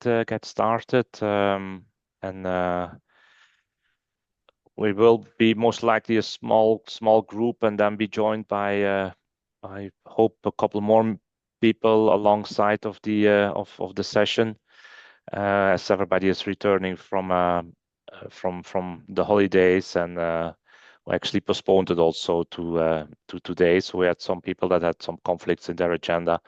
get started, and we will be most likely a small group, and then be joined by I hope a couple more people alongside of the session, as everybody is returning from the holidays, and we actually postponed it also to today. So we had some people that had some conflicts in their agenda,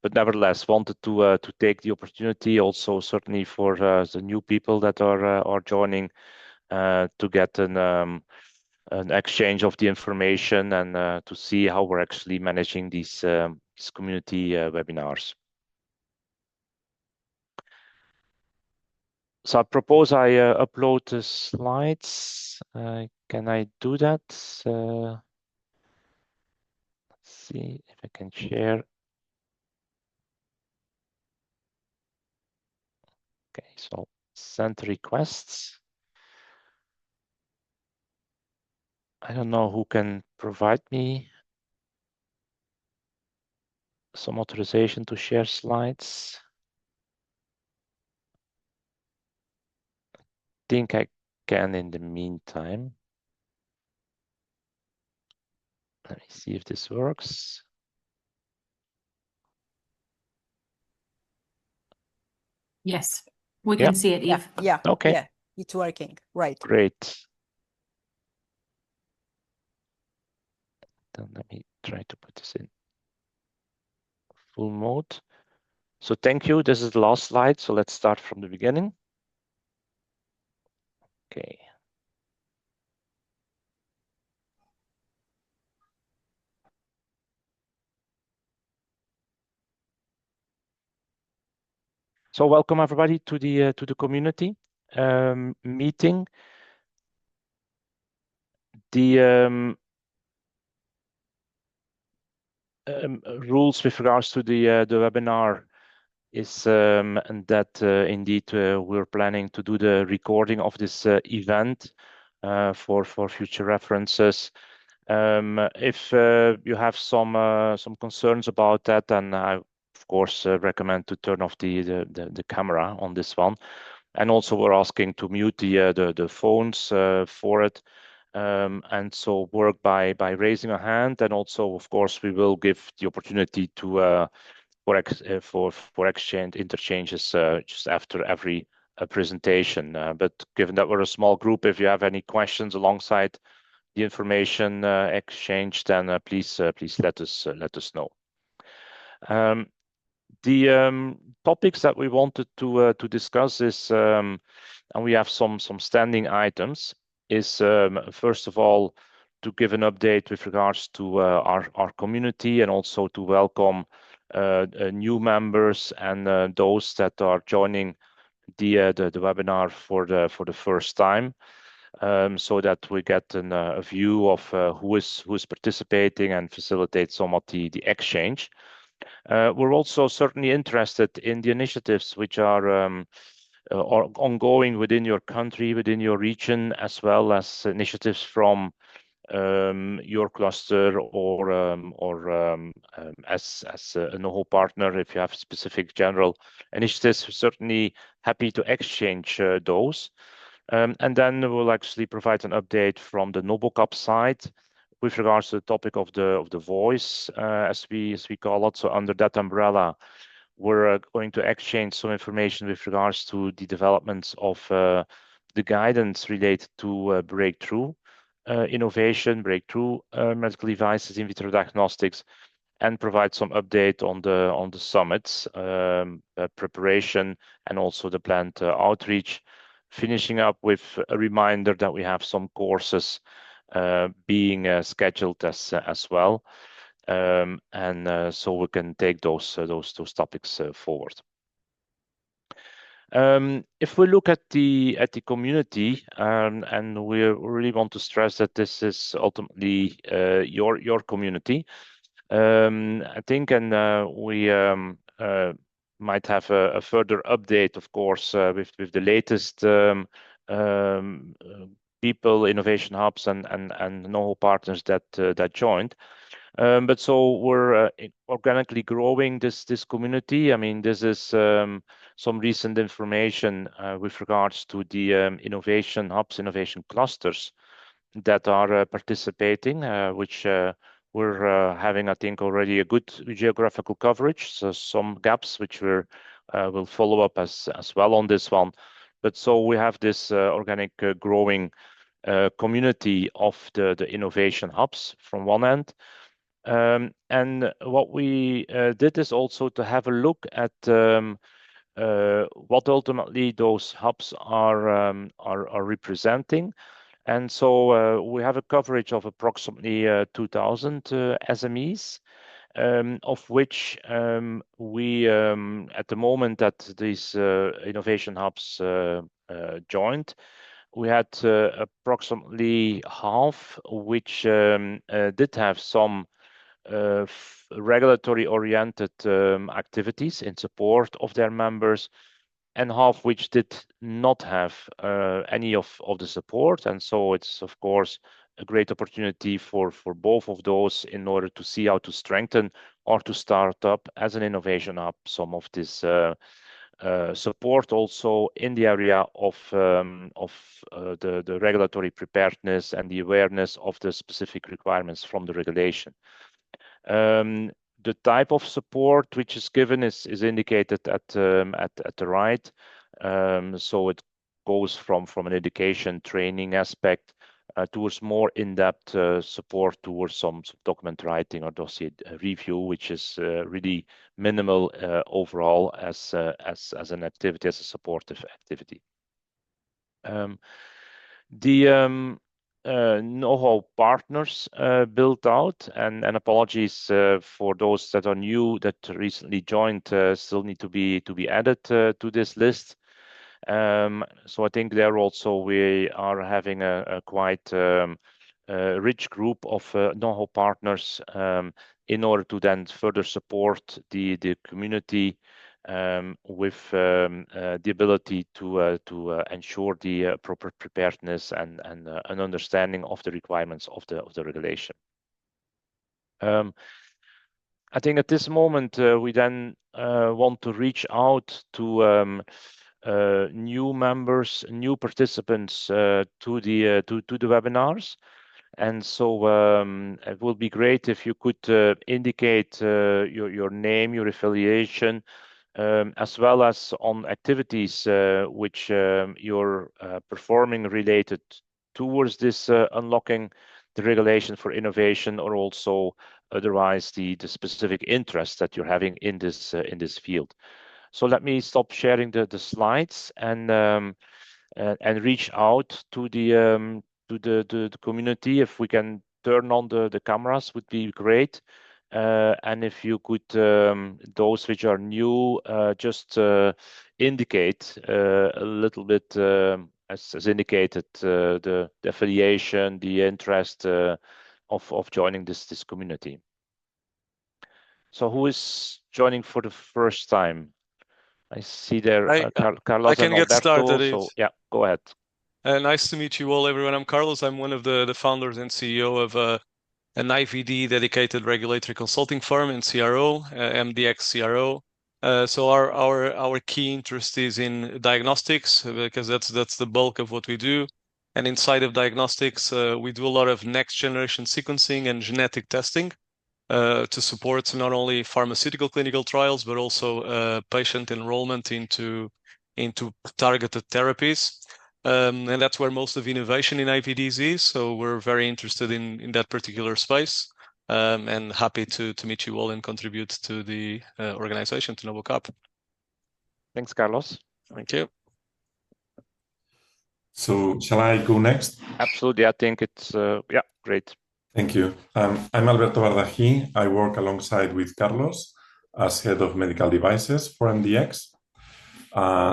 but nevertheless wanted to take the opportunity also, certainly for the new people that are joining, to get an exchange of the information, and to see how we're actually managing these community webinars. So I propose I upload the slides. Can I do that? Let's see if I can share. Okay, so send requests. I don't know who can provide me some authorization to share slides. I think I can in the meantime. Let me see if this works. Yes, we can see it, Eve. Yeah. Okay. Yeah, it's working. Right. Great. Then let me try to put this in full mode. So thank you. This is the last slide. So let's start from the beginning. Okay. So welcome everybody to the community meeting. The rules with regards to the webinar is and that indeed we're planning to do the recording of this event for future references. If you have some concerns about that, then I of course recommend to turn off the camera on this one. And also we're asking to mute the phones for it. And so work by raising a hand, and also of course we will give the opportunity to for exchange interchanges just after every presentation. But given that we're a small group, if you have any questions alongside the information exchange, then please let us know. The topics that we wanted to discuss is, and we have some standing items, is first of all to give an update with regards to our community, and also to welcome new members and those that are joining the webinar for the first time, so that we get a view of who is participating and facilitate somewhat the exchange. We're also certainly interested in the initiatives which are ongoing within your country, within your region, as well as initiatives from your cluster, or as a NoHo partner. If you have specific general initiatives, we're certainly happy to exchange those. And then we'll actually provide an update from the NoBoCap side with regards to the topic of the voice, as we call it. So under that umbrella, we're going to exchange some information with regards to the developments of the guidance related to breakthrough innovation, breakthrough medical devices, in vitro diagnostics, and provide some update on the summits preparation, and also the planned outreach. Finishing up with a reminder that we have some courses being scheduled as well, and so we can take those topics forward. If we look at the community, and we really want to stress that this is ultimately your community, I think, and we might have a further update, of course, with the latest people, innovation hubs, and NoHo partners that joined. But so we're organically growing this community. I mean, this is some recent information with regards to the innovation hubs, innovation clusters that are participating, which we're having, I think, already a good geographical coverage. So some gaps which will follow up as well on this one. But so we have this organic growing community of the innovation hubs from one end. And what we did is also to have a look at what ultimately those hubs are representing. And so we have a coverage of approximately 2,000 SMEs, of which we, at the moment that these innovation hubs joined, we had approximately half, which did have some regulatory-oriented activities in support of their members, and half which did not have any of the support. And so it's, of course, a great opportunity for both of those in order to see how to strengthen or to start up as an innovation hub some of this support also in the area of the regulatory preparedness and the awareness of the specific requirements from the regulation. The type of support which is given is indicated at the right. So it goes from an education training aspect towards more in-depth support towards some document writing or dossier review, which is really minimal overall as an activity, as a supportive activity. The know-how partners built out, and apologies for those that are new that recently joined, still need to be added to this list. So I think there also we are having a quite rich group of know-how partners in order to then further support the community with the ability to ensure the proper preparedness and an understanding of the requirements of the regulation. I think at this moment we then want to reach out to new members, new participants to the webinars. And so it will be great if you could indicate your name, your affiliation, as well as on activities which you're performing related towards this unlocking the regulation for innovation, or also otherwise the specific interest that you're having in this field. So let me stop sharing the slides and reach out to the community. If we can turn on the cameras, would be great. And if you could, those which are new, just indicate a little bit, as indicated, the affiliation, the interest of joining this community. So who is joining for the first time? I see there Carlos and Alberto. So yeah, go ahead. Nice to meet you all, everyone. I'm Carlos. I'm one of the founders and CEO of an IVD dedicated regulatory consulting firm and CRO, MDX CRO. So our key interest is in diagnostics, because that's the bulk of what we do. And inside of diagnostics, we do a lot of next generation sequencing and genetic testing to support not only pharmaceutical clinical trials, but also patient enrollment into targeted therapies. And that's where most of innovation in IVDs is. So we're very interested in that particular space, and happy to meet you all and contribute to the organization, to NoBoCap. Thanks, Carlos. Thank you. So shall I go next? Absolutely. I think it's, yeah, great. Thank you. I'm Alberto Bardají. I work alongside with Carlos as head of medical devices for MDX.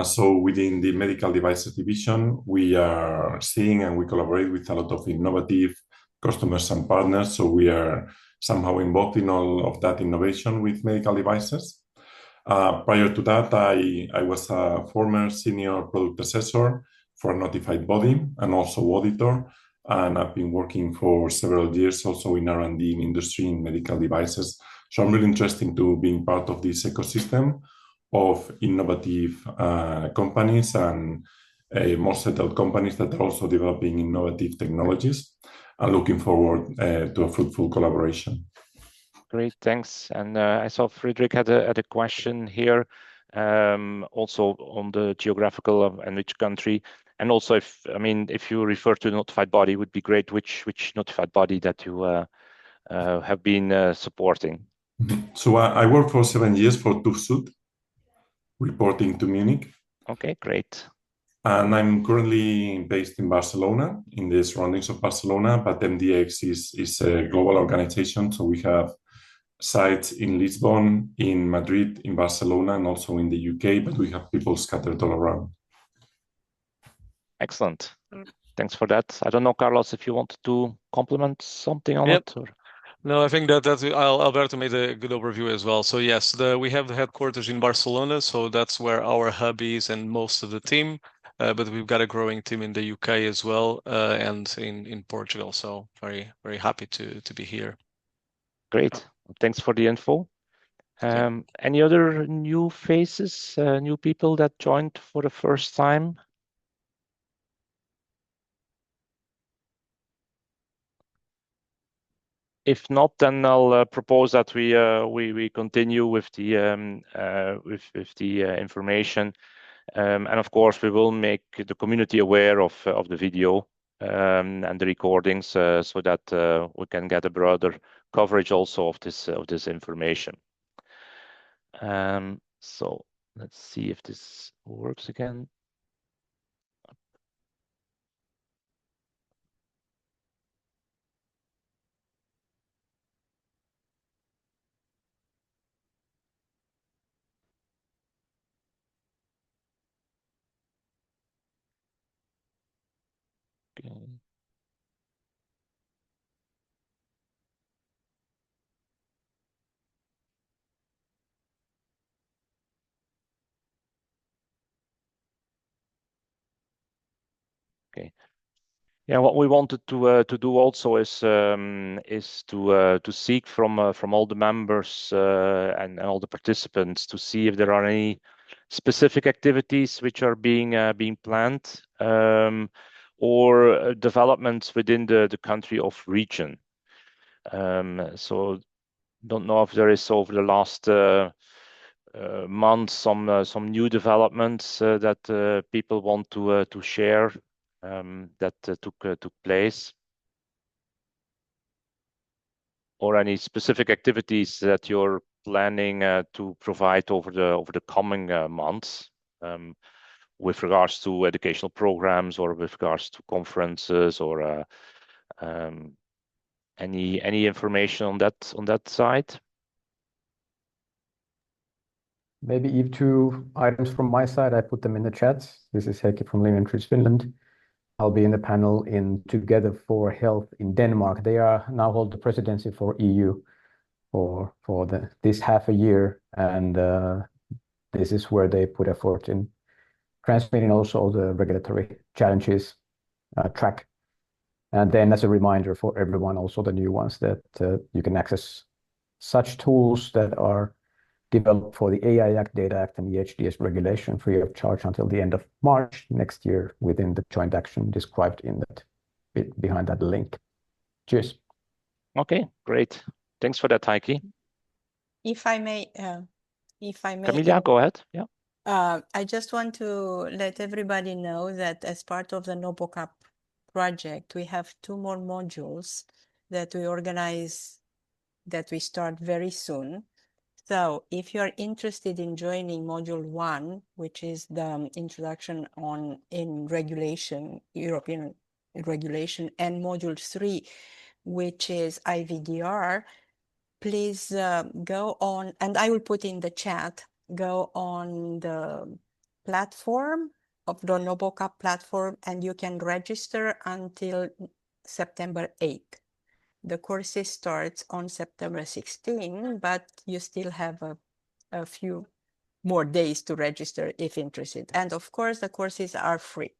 So within the medical devices division, we are seeing and we collaborate with a lot of innovative customers and partners. So we are somehow involved in all of that innovation with medical devices. Prior to that, I was a former senior product assessor for a notified body and also auditor and I've been working for several years also in R&D in industry in medical devices. So I'm really interested to being part of this ecosystem of innovative companies and more settled companies that are also developing innovative technologies, and looking forward to a fruitful collaboration. Great, thanks. And I saw Friedrich had a question here, also on the geographical and which country, and also if you refer to notified body, would be great. Which notified body that you have been supporting? So I worked for 7 years for TÜV, reporting to Munich. Okay, great. And I'm currently based in Barcelona, in the surroundings of Barcelona, but MDX is a global organization. So we have sites in Lisbon, in Madrid, in Barcelona, and also in the UK, but we have people scattered all around. Excellent. Thanks for that. I don't know, Carlos, if you wanted to complement something on it. Or... No, I think that Alberto made a good overview as well. So yes, we have the headquarters in Barcelona, so that's where our hub is and most of the team. But we've got a growing team in the UK as well, and in Portugal. So very, very happy to be here. Great. Thanks for the info. Any other new faces, new people that joined for the first time? If not, then I'll propose that we continue with the information, and of course we will make the community aware of the video and the recordings, so that we can get a broader coverage also of this information. So let's see if this works again. Okay. Okay. Yeah, what we wanted to do also is to seek from all the members and all the participants to see if there are any specific activities which are being planned, or developments within the country of region. So don't know if there is over the last months some new developments that people want to share. That took place, or any specific activities that you're planning to provide over the coming months, with regards to educational programs or with regards to conferences, or any information on that side? Maybe Eve, 2 items from my side. I put them in the chat. This is Heikki from Linktree Finland. I'll be in the panel in Together for Health in Denmark. They are now hold the presidency for EU for this half a year, and this is where they put effort in transmitting also the regulatory challenges track. And then as a reminder for everyone, also the new ones, that you can access such tools that are developed for the AI Act, Data Act, and the HDS regulation free of charge until the end of March next year within the joint action described in that bit behind that link. Cheers. Okay, great. Thanks for that, Heikki. If I may, Camilla, go ahead. Yeah. I just want to let everybody know that as part of the NoBoCap project, we have 2 more modules that we organize, that we start very soon. So if you're interested in joining module 1, which is the introduction in regulation, European regulation, and module 3, which is IVDR, please go on, and I will put in the chat, go on the platform of the NoBoCap platform, and you can register until September 8th. The courses starts on September 16, but you still have a few more days to register if interested. And of course, the courses are free.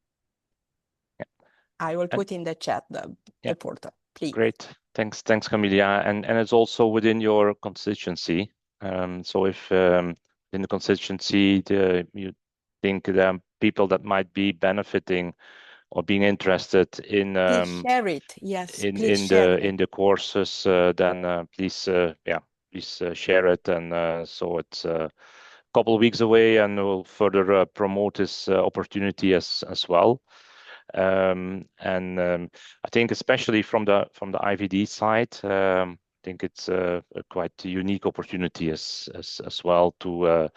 I will put in the chat the portal, please. Great. Thanks, Camelia. And it's also within your constituency. So if in the constituency you think there are people that might be benefiting or being interested in please share it. Yes, in the courses, then please share it. And so it's a couple of weeks away, and we'll further promote this opportunity as well. I think especially from the IVD side, I think it's a quite unique opportunity as well to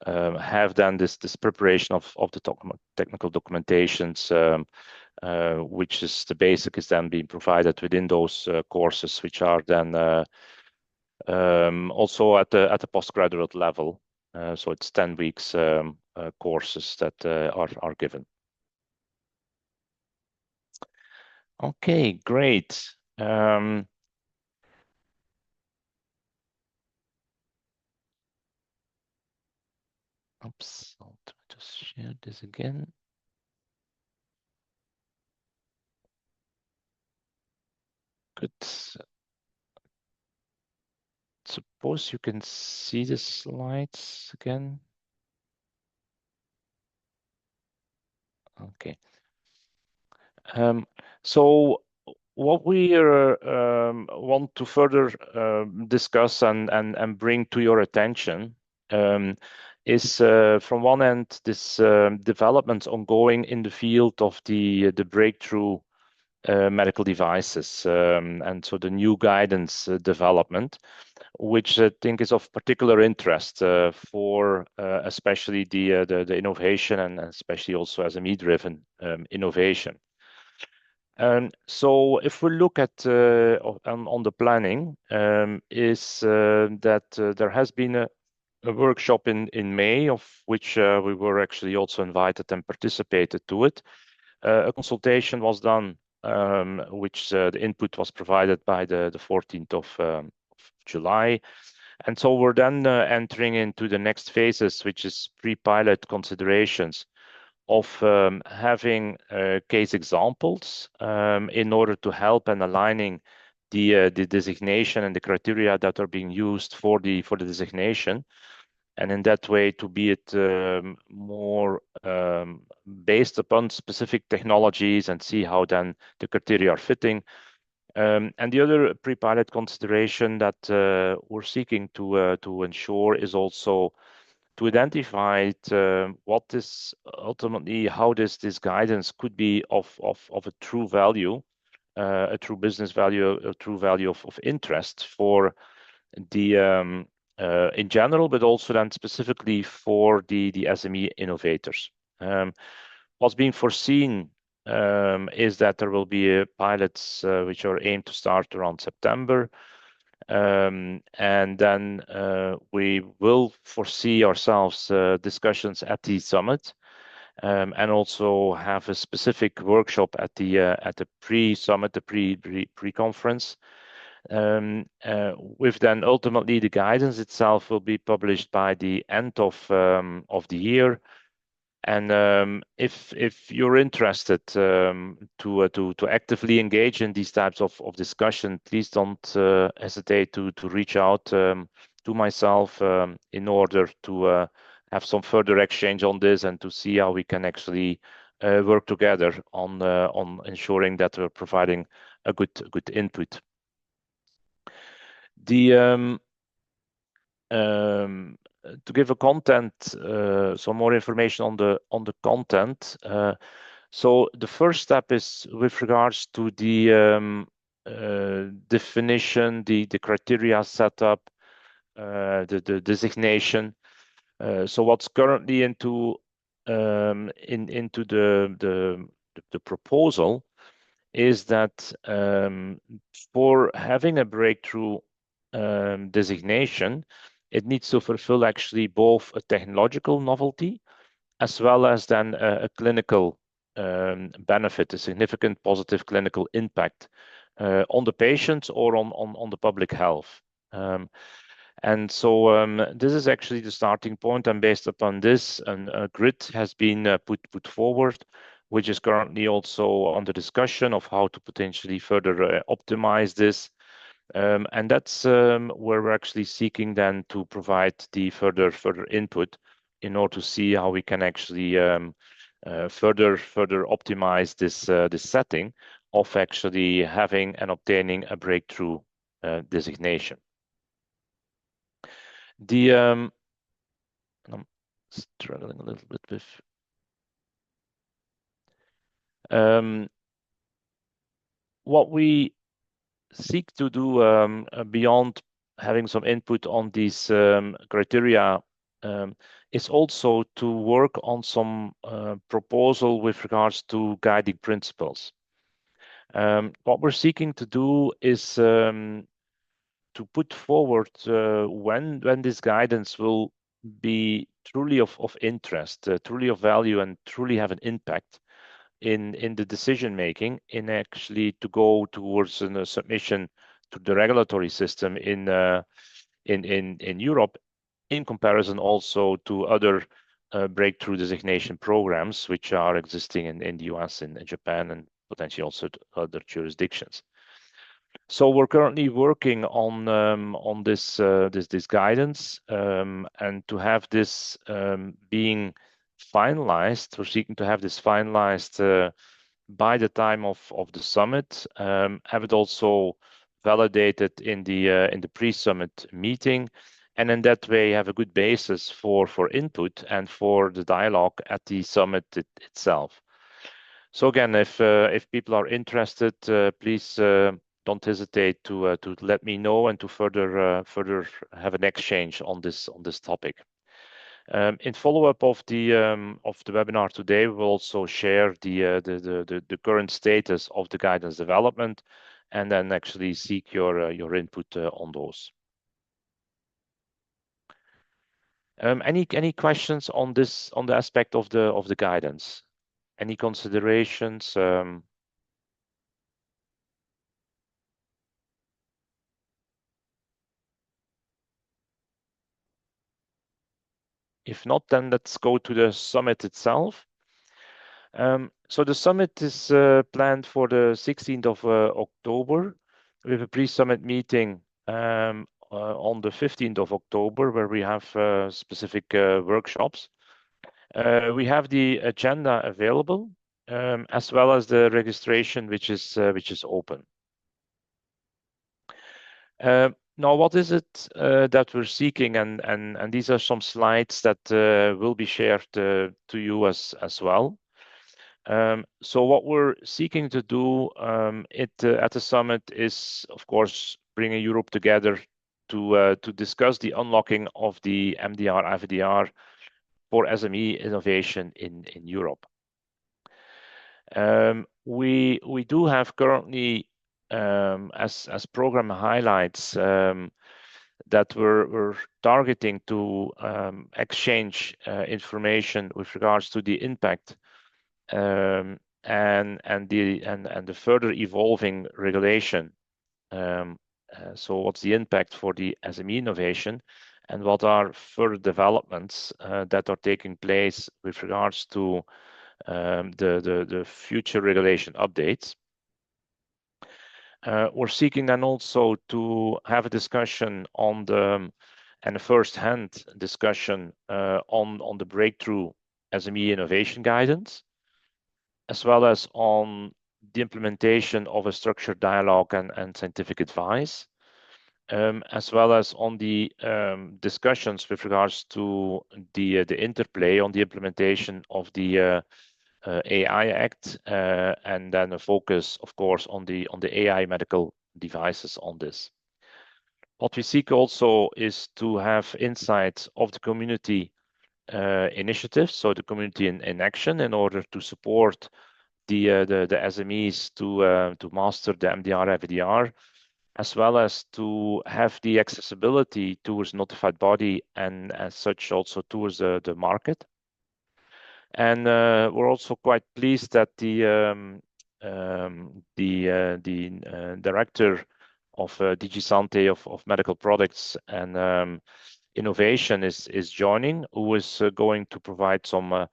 have then this preparation of the technical documentations, which is the basic is then being provided within those courses, which are then also at the postgraduate level. So it's 10 weeks courses that are given. Okay, great. Oops, I'll just share this again. Good. Suppose you can see the slides again. Okay. So what we want to further discuss and bring to your attention is from one end this development ongoing in the field of the breakthrough medical devices, and so the new guidance development, which I think is of particular interest for especially the innovation and especially also SME-driven innovation. So if we look at on the planning, is that there has been a workshop in May, of which we were actually also invited and participated to it. A consultation was done, which the input was provided by the 14th of July. And so we're then entering into the next phases, which is pre-pilot considerations of having case examples in order to help and aligning the designation and the criteria that are being used for the designation, and in that way to be it more based upon specific technologies and see how then the criteria are fitting. And the other pre-pilot consideration that we're seeking to ensure is also to identify what is ultimately how this guidance could be of a true value, a true business value, a true value of interest for the in general, but also then specifically for the SME innovators. What's being foreseen is that there will be pilots which are aimed to start around September. And then we will foresee ourselves discussions at the summit, and also have a specific workshop at the pre-summit, the pre-conference. With then ultimately the guidance itself will be published by the end of the year. And if you're interested to actively engage in these types of discussion, please don't hesitate to reach out to myself in order to have some further exchange on this and to see how we can actually work together on ensuring that we're providing a good input. To give a content, some more information on the content. So the first step is with regards to the definition, the criteria setup, the designation. So what's currently into the proposal is that for having a breakthrough designation, it needs to fulfill actually both a technological novelty as well as then a clinical benefit, a significant positive clinical impact on the patients or on the public health. And so this is actually the starting point, and based upon this, a grid has been put forward, which is currently also under discussion of how to potentially further optimize this. And that's where we're actually seeking then to provide the further input in order to see how we can actually further optimize this setting of actually having and obtaining a breakthrough designation. I'm struggling a little bit with what we seek to do beyond having some input on these criteria is also to work on some proposal with regards to guiding principles. What we're seeking to do is to put forward when this guidance will be truly of interest, truly of value, and truly have an impact in the decision making, in actually to go towards a submission to the regulatory system in Europe, in comparison also to other breakthrough designation programs which are existing in the US and Japan and potentially also other jurisdictions. So we're currently working on this guidance, and to have this being finalized, we're seeking to have this finalized by the time of the summit, have it also validated in the pre-summit meeting, and in that way have a good basis for input and for the dialogue at the summit itself. So again, if people are interested, please don't hesitate to let me know and to further have an exchange on this topic. In follow-up of the webinar today, we'll also share the current status of the guidance development, and then actually seek your input on those. Any questions on this, on the aspect of the guidance? Any considerations? If not, then let's go to the summit itself. So the summit is planned for the 16th of October, with a pre-summit meeting on the 15th of October, where we have specific workshops. We have the agenda available, as well as the registration, which is open. Now, what is it that we're seeking? And these are some slides that will be shared to you as well. So what we're seeking to do at the summit is, of course, bringing Europe together to discuss the unlocking of the MDR-IVDR for SME innovation in Europe. We do have currently, as program highlights, that we're targeting to exchange information with regards to the impact and the further evolving regulation. So what's the impact for the SME innovation, and what are further developments that are taking place with regards to the future regulation updates. We're seeking then also to have a discussion on and a first-hand discussion on the breakthrough SME innovation guidance, as well as on the implementation of a structured dialogue and scientific advice, as well as on the discussions with regards to the interplay on the implementation of the AI Act, and then a focus, of course, on the AI medical devices on this. What we seek also is to have insights of the community initiatives, so the community in action, in order to support the SMEs to master the MDR-IVDR, as well as to have the accessibility towards notified body, and as such also towards the market. And we're also quite pleased that the director of DG Sante of medical products and innovation is joining, who is going to provide some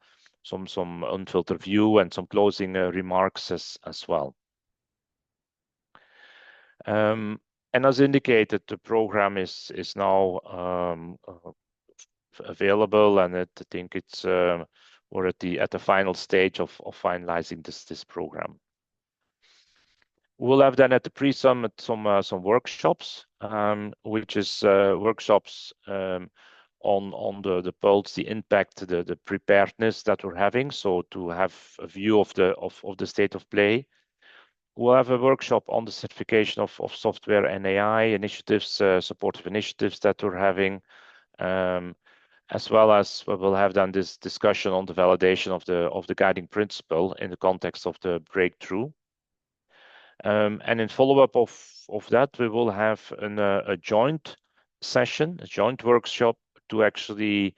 some unfiltered view and some closing remarks as well. And as indicated, the program is now available, and I think it's we're at the final stage of finalizing this program. We'll have then at the pre-summit some workshops, which is workshops on the pulse, the impact, the preparedness that we're having. So to have a view of the state of play. We'll have a workshop on the certification of software and AI initiatives, supportive initiatives that we're having, as well as we will have then this discussion on the validation of the guiding principle in the context of the breakthrough. And in follow-up of that, we will have a joint session, a joint workshop to actually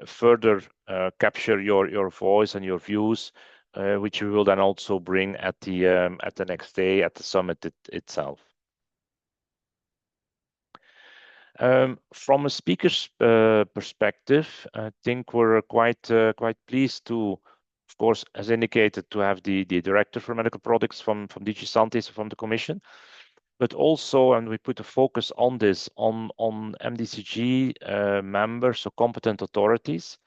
further capture your voice and your views, which we will then also bring at the next day at the summit itself. From a speaker's perspective, I think we're quite pleased to, of course, as indicated, to have the director for medical products from DG Santis, from the Commission, but also, and we put a focus on this on MDCG members, so competent authorities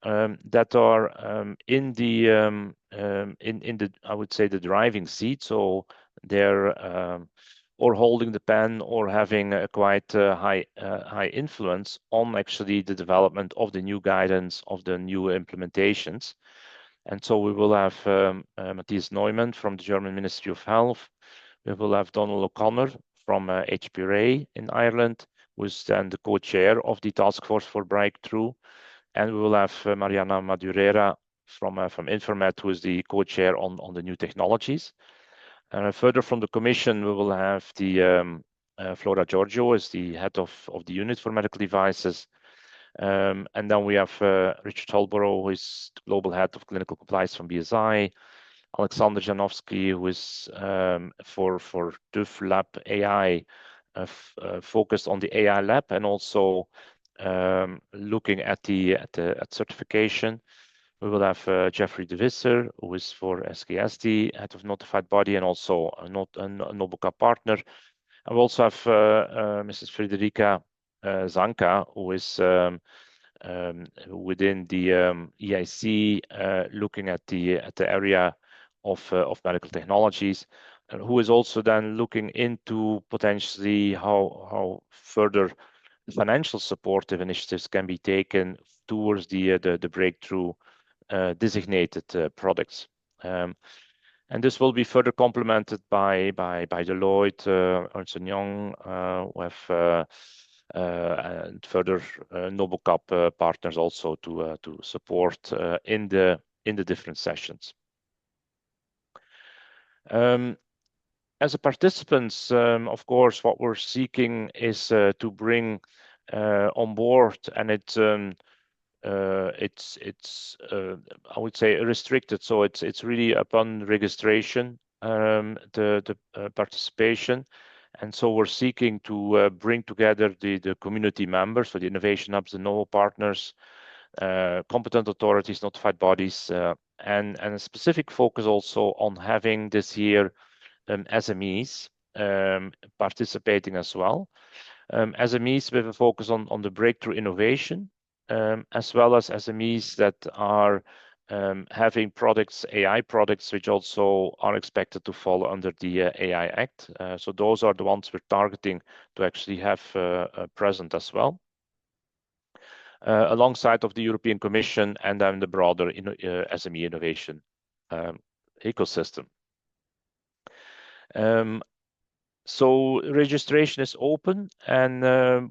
that are in the I would say the driving seat. So they're or holding the pen or having a quite high influence on actually the development of the new guidance, of the new implementations. And so we will have Matthias Neumann from the German Ministry of Health. We will have Donald O'Connor from HPRA in Ireland, who is then the co-chair of the Task Force for Breakthrough. And we will have Mariana Madureira from Informed, who is the co-chair on the new technologies. Further from the Commission, we will have the Flora Giorgio as the head of the unit for medical devices. And then we have Richard Holborough, who is the global head of clinical compliance from BSI. Alexander Janowski, who is for DUF Lab AI, focused on the AI lab and also looking at certification. We will have Jeffrey De Visser, who is for SKSD, head of notified body, and also a NoBoCap partner. And we also have Mrs. Frederica Zanka, who is within the EIC, looking at the area of medical technologies, and who is also then looking into potentially how further financial supportive initiatives can be taken towards the breakthrough designated products. And this will be further complemented by Deloitte, Ernst & Young, with and further NoBoCap partners also to support in the different sessions. As a participants, of course, what we're seeking is to bring on board, and it's I would say restricted. So it's really upon registration, the participation. And so we're seeking to bring together the community members, so the innovation hubs, the NoBo partners, competent authorities, notified bodies, and a specific focus also on having this year SMEs participating as well. SMEs with a focus on the breakthrough innovation, as well as SMEs that are having products, AI products, which also are expected to fall under the AI Act. So those are the ones we're targeting to actually have present as well, alongside of the European Commission and then the broader SME innovation ecosystem. So registration is open, and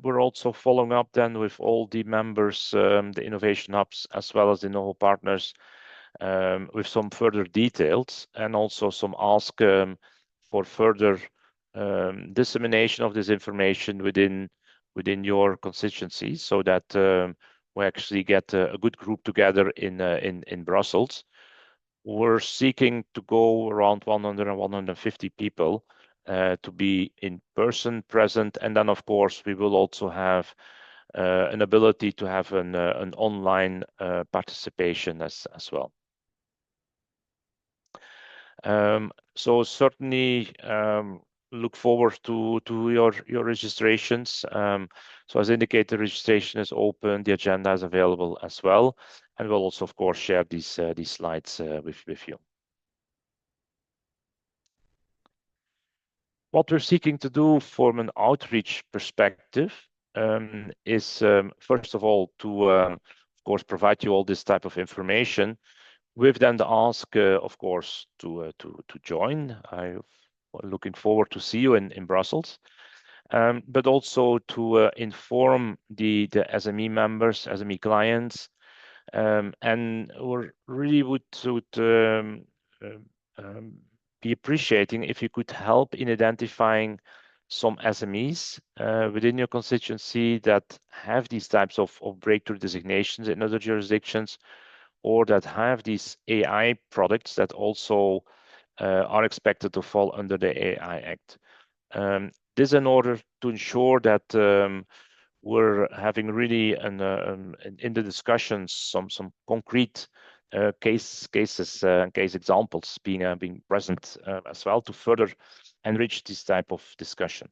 we're also following up then with all the members, the innovation hubs, as well as the NoBo partners, with some further details and also some ask for further dissemination of this information within your constituencies, so that we actually get a good group together in Brussels. We're seeking to go around 100 and 150 people to be in person present, and then of course we will also have an ability to have an online participation as well. So certainly look forward to your registrations. So as indicated, registration is open, the agenda is available as well, and we'll also, of course, share these slides with you. What we're seeking to do from an outreach perspective is, first of all, to, of course, provide you all this type of information, with then the ask, of course, to join. I'm looking forward to see you in Brussels, but also to inform the SME members, SME clients, and we really would be appreciating if you could help in identifying some SMEs within your constituency that have these types of breakthrough designations in other jurisdictions, or that have these AI products that also are expected to fall under the AI Act. This in order to ensure that we're having really in the discussions some concrete case examples being present as well, to further enrich this type of discussion.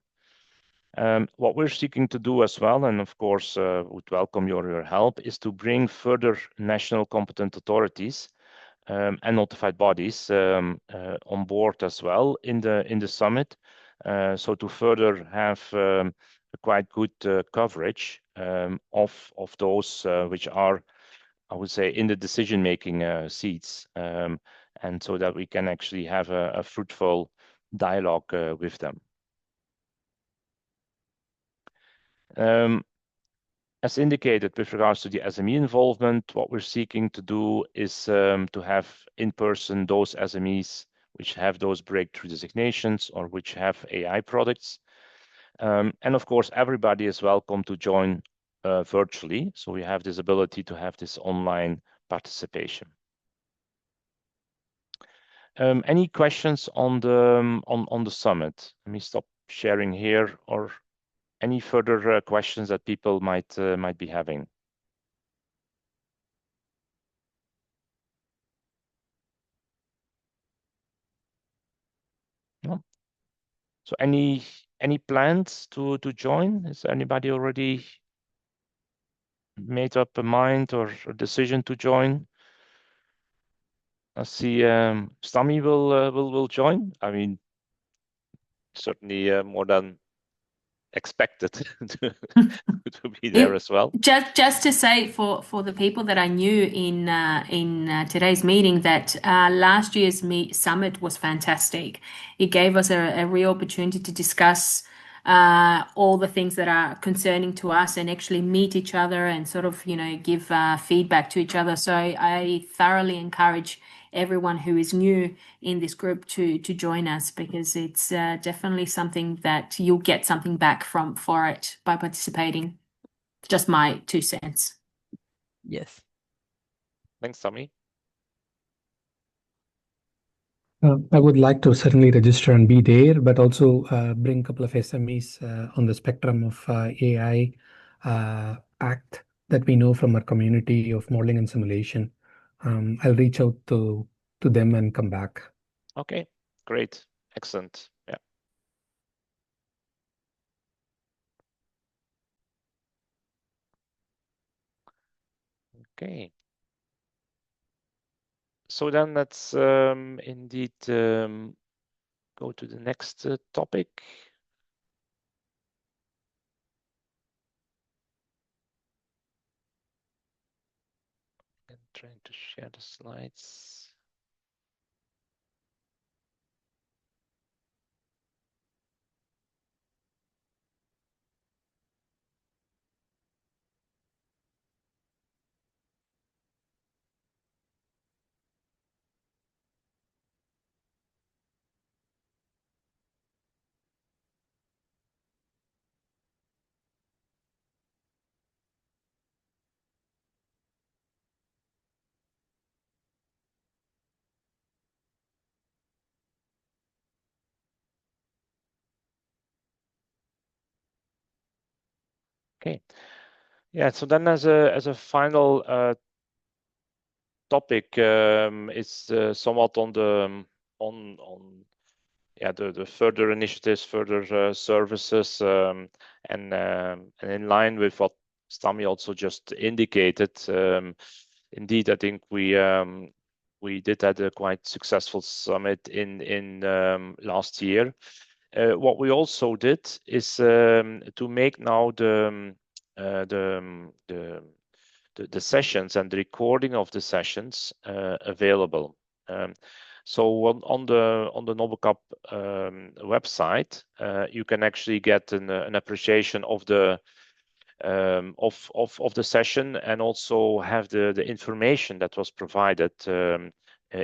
What we're seeking to do as well, and of course would welcome your help, is to bring further national competent authorities and notified bodies on board as well in the summit, so to further have a quite good coverage of those which are, I would say, in the decision-making seats, and so that we can actually have a fruitful dialogue with them. As indicated with regards to the SME involvement, what we're seeking to do is to have in person those SMEs which have those breakthrough designations or which have AI products. And of course, everybody is welcome to join virtually. So we have this ability to have this online participation. Any questions on the summit? Let me stop sharing here, or any further questions that people might be having? No. So any plans to join? Is anybody already made up a mind or a decision to join? I see Sami will join. I mean, certainly more than expected to be there as well. Just to say for the people that I knew in today's meeting, that last year's summit was fantastic. It gave us a real opportunity to discuss all the things that are concerning to us and actually meet each other and sort of, give feedback to each other. So I thoroughly encourage everyone who is new in this group to join us, because it's definitely something that you'll get something back for it by participating. Just my 2 cents. Yes. Thanks, Sami. I would like to certainly register and be there, but also bring a couple of SMEs on the spectrum of AI Act that we know from our community of modeling and simulation. I'll reach out to them and come back. Okay, great. Excellent. Yeah. Okay. So then let's indeed go to the next topic. I'm trying to share the slides. Okay. Yeah. So then, as a final topic, is somewhat on the the further initiatives, further services, and in line with what Stami also just indicated. Indeed, I think we did have a quite successful summit in last year. What we also did is to make now the sessions and the recording of the sessions available. So on the NoBoCap website, you can actually get an appreciation of the session, and also have the information that was provided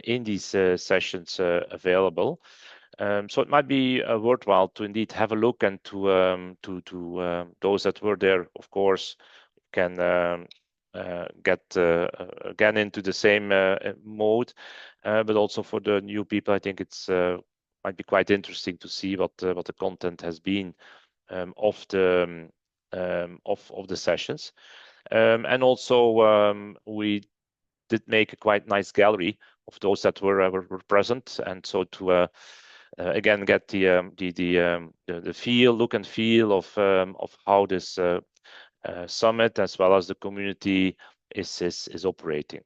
in these sessions available. So it might be worthwhile to indeed have a look, and to those that were there, of course, can get again into the same mode. But also for the new people, I think it's might be quite interesting to see what the content has been of the sessions. And also we did make a quite nice gallery of those that were present, and so to again get the look and feel of how this summit as well as the community is operating.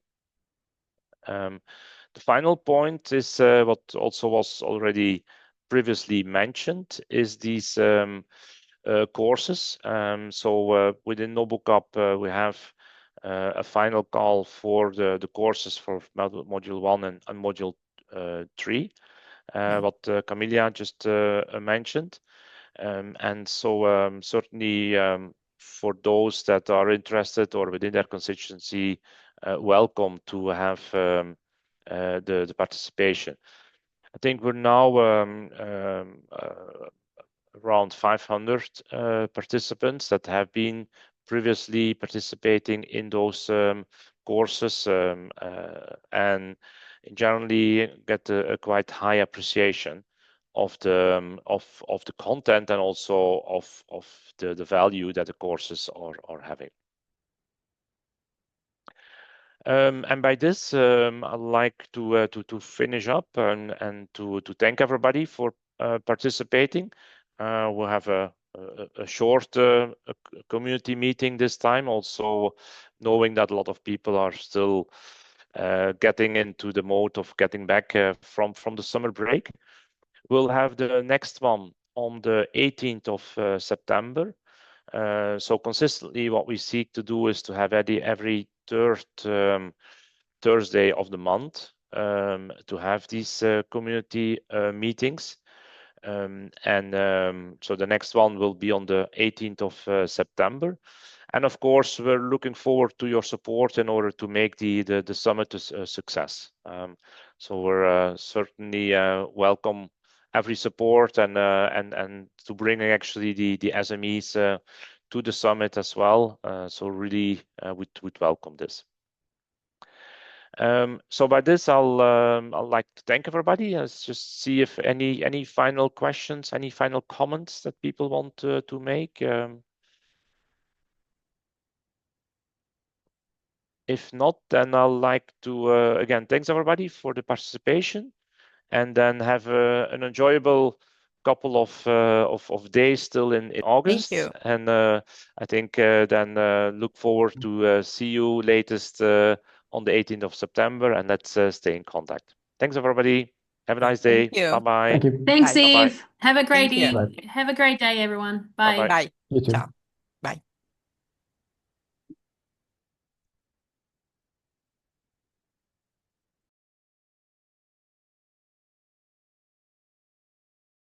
The final point is what also was already previously mentioned, is these courses. So within NoBoCap, we have a final call for the courses for module 1 and module 3, what Camilla just mentioned. And so certainly for those that are interested or within their constituency, welcome to have the participation. I think we're now around 500 participants that have been previously participating in those courses, and generally get a quite high appreciation of the content, and also of the value that the courses are having. And by this, I'd like to finish up, and to thank everybody for participating. We'll have a short community meeting this time, also knowing that a lot of people are still getting into the mode of getting back from the summer break. We'll have the next one on the 18th of September. So consistently, what we seek to do is to have every third Thursday of the month to have these community meetings. So the next one will be on the 18th of September. And of course, we're looking forward to your support in order to make the summit a success. So we're certainly welcome every support, and to bring actually the SMEs to the summit as well. So really, we'd welcome this. So by this, I'd like to thank everybody. Let's just see if any final questions, any final comments that people want to make. If not, then I'd like to again thanks everybody for the participation, and then have an enjoyable couple of days still in August. Thank you. And I think then look forward to see you latest on the 18th of September, and let's stay in contact. Thanks everybody. Have a nice day. Thank you. Bye bye. Thank you. Thanks, Bye. Eve. Have a great Thank you. Have a great day, everyone. Bye. Bye-bye. Bye. You too. Ciao. Bye.